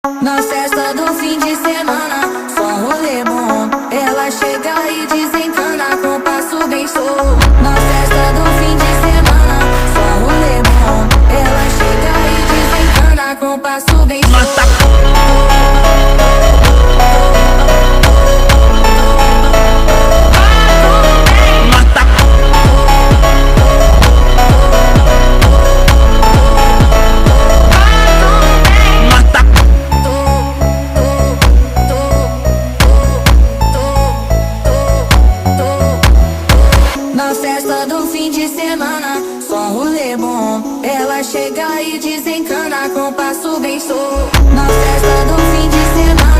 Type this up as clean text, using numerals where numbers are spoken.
Na festa do fim de semana, só rolê bom. Ela chega e desencana com passo bem solto. Na festa do fim de semana, só rolê bom. Ela chega e desencana com passo bem solto. Na festa do fim de semana, só rolê bom. Ela chega e desencana com passo bem solto. Na festa do fim